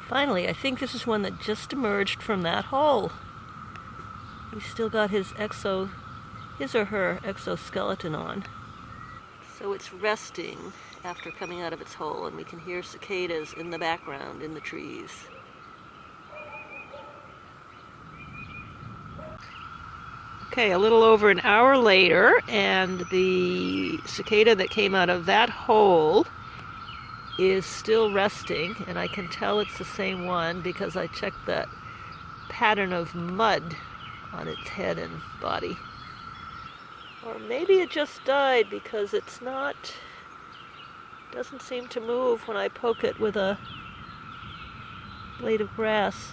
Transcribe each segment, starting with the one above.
Finally, I think this is one that just emerged from that hole. He's still got his or her exoskeleton on. So it's resting after coming out of its hole, and we can hear cicadas in the background in the trees. Okay, a little over an hour later, and the cicada that came out of that hole is still resting, and I can tell it's the same one because I checked that pattern of mud on its head and body. Or maybe it just died because doesn't seem to move when I poke it with a blade of grass.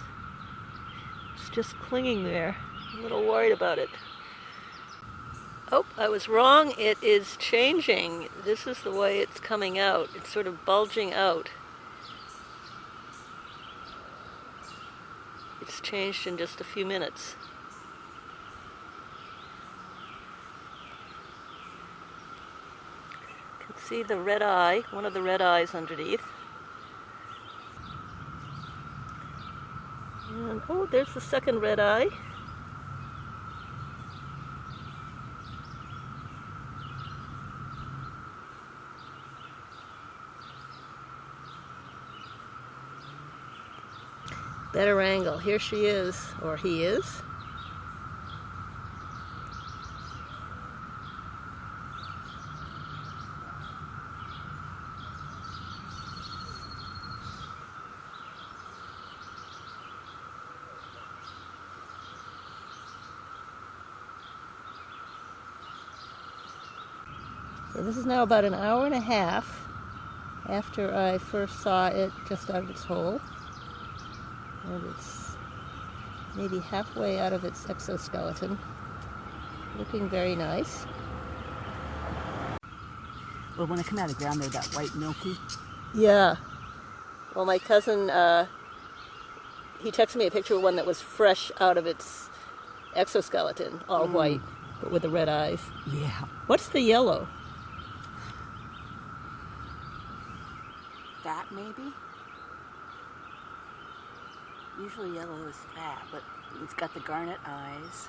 It's just clinging there. I'm a little worried about it. Oh, I was wrong. It is changing. This is the way it's coming out. It's sort of bulging out. It's changed in just a few minutes. You can see the red eye, one of the red eyes underneath. And, oh, there's the second red eye. Better angle. Here she is, or he is. So this is now about an hour and a half after I first saw it just out of its hole. And it's maybe halfway out of its exoskeleton. Looking very nice. Well, when they come out of the ground, they're that white milky. Yeah. Well, my cousin, he texted me a picture of one that was fresh out of its exoskeleton, all white, but with the red eyes. Yeah. What's the yellow? Fat, maybe? Usually yellow is fat, but it's got the garnet eyes.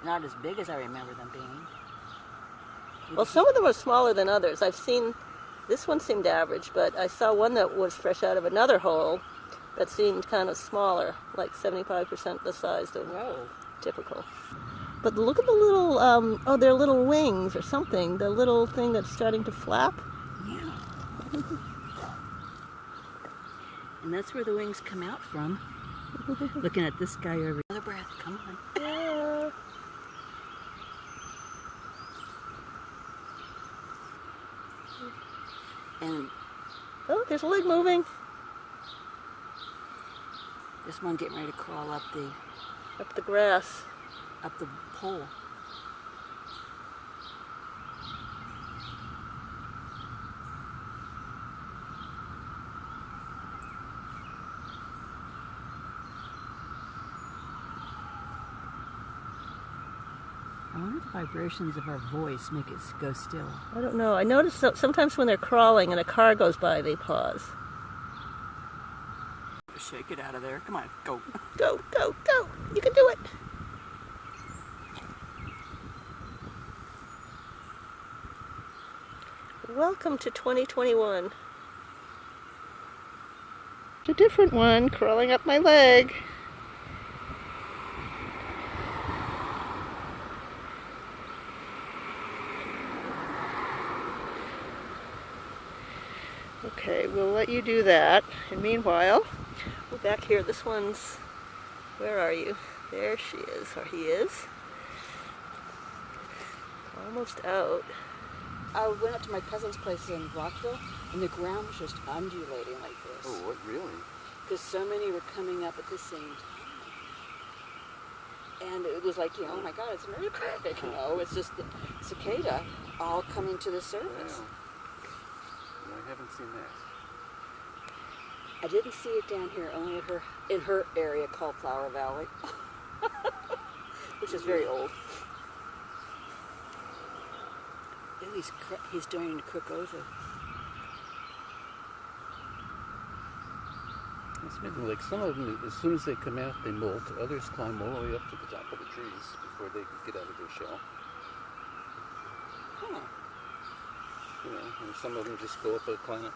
Not as big as I remember them being. Well, some of them are smaller than others. I've seen, this one seemed average, but I saw one that was fresh out of another hole that seemed kind of smaller, like 75% the size of typical. But look at the little, oh, they're little wings or something. The little thing that's starting to flap. Yeah. And that's where the wings come out from. Looking at this guy over. Another breath, come on. Yeah. And oh, there's a leg moving. this one getting ready to crawl up the grass. Up the pole. I wonder if the vibrations of our voice make it go still. I don't know. I notice sometimes when they're crawling and a car goes by, they pause. Shake it out of there. Come on, go. Go, go, go. You can do it. Welcome to 2021. A different one crawling up my leg. Okay, we'll let you do that. And meanwhile, we're back here. This one's, where are you? There she is, or he is. Almost out. I went up to my cousin's place in Rockville, and the ground was just undulating like this. Oh, what, really? Because so many were coming up at the same time. And it was like, you know, oh my God, it's an earthquake. You know, it's just the cicada all coming to the surface. Wow. I haven't seen that. I didn't see it down here, only in her area called Flower Valley, which is very old. Ooh, he's starting to crook over. It's amazing. Like some of them, as soon as they come out, they molt. Others climb all the way up to the top of the trees before they get out of their shell. Huh. You know, and some of them just go up, climb up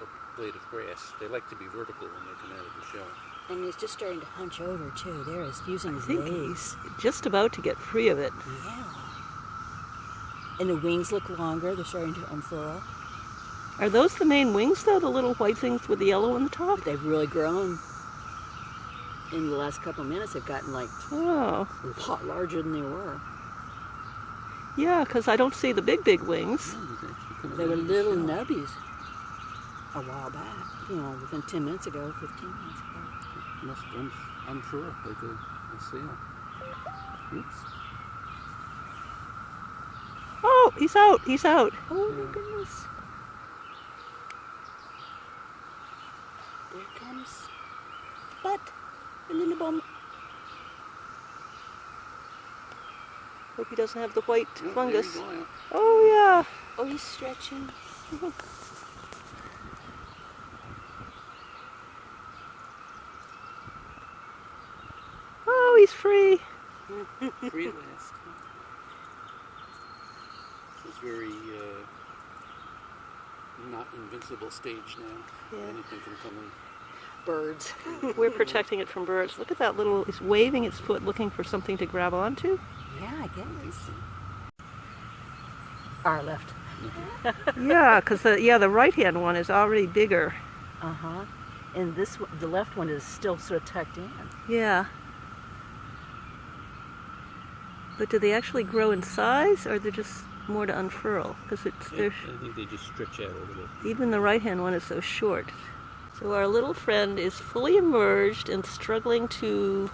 a blade of grass. They like to be vertical when they come out of the shell. And he's just starting to hunch over too. There he's using his think legs. he's just about to get free of it. Yeah. And the wings look longer. They're starting to unfurl. Are those the main wings, though? The little white things with the yellow on the top? But they've really grown. In the last couple of minutes, they've gotten like Oh. a lot larger than they were. Yeah, because I don't see the big wings. Oh, he's actually coming They out were of the little shell. nubbies a while back. You know, within 10 minutes ago, 15 minutes ago. Must unfurl like a sail. Oops. Oh, he's out. He's out. Oh my goodness. There comes Bud, a little bum. Hope he doesn't have the white Oh, fungus. there you go. Oh, yeah. Oh, he's stretching. Oh, he's free. Free at last. This is very not invincible stage now. Yeah. Anything can come in. Birds. We're protecting it from birds. Look at that little, he's waving its foot looking for something to grab onto. Yeah, I guess. Our left. Yeah, because the right-hand one is already bigger. Uh-huh. And this one, the left one is still sort of tucked in. Yeah. But do they actually grow in size, or they're just more to unfurl? Because I think they just stretch out a little. even the right-hand one is so short. So our little friend is fully emerged and struggling to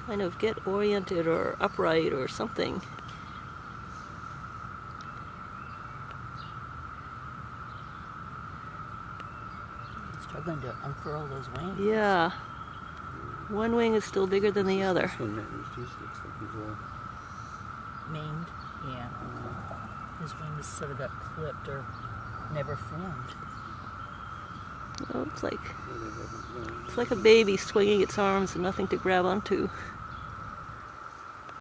kind of get oriented or upright or something. Struggling to unfurl those wings. Yeah. One wing is still bigger than the other. This one matters too. Looks like he's all. Maimed. Yeah. His wings sort of got clipped or never formed. Oh, it's like a baby swinging its arms and nothing to grab onto.